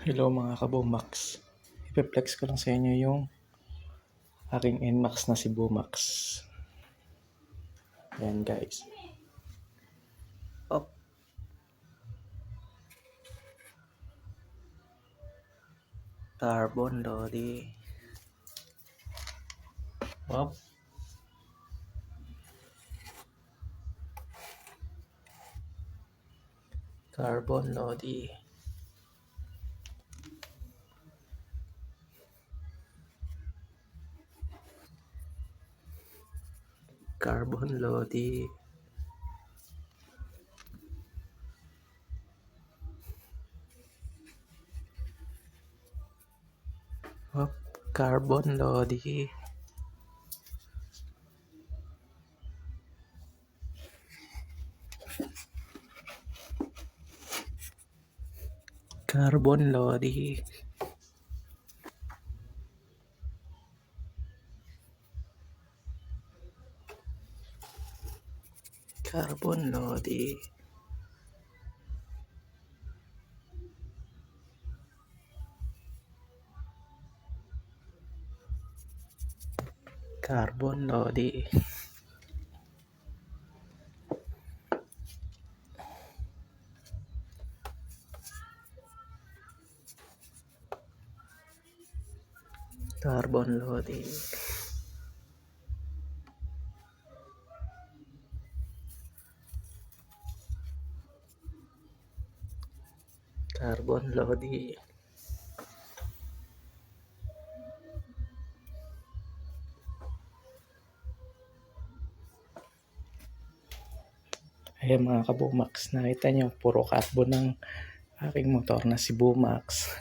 Hello mga kabumax. Ipe-flex ko lang sa inyo yung aking NMAX na si Bumax. Ayan guys. Up. Carbon Lodi. Up. Carbon Lodi. Carbon Lodi. Up. Carbon Lodi. Carbon Lodi. Carbon Lodi. Carbon Lodi. Carbon Lodi. Carbon Lodi. Ayan mga kabumax, nakita nyo puro carbon ng aking motor na si Bumax.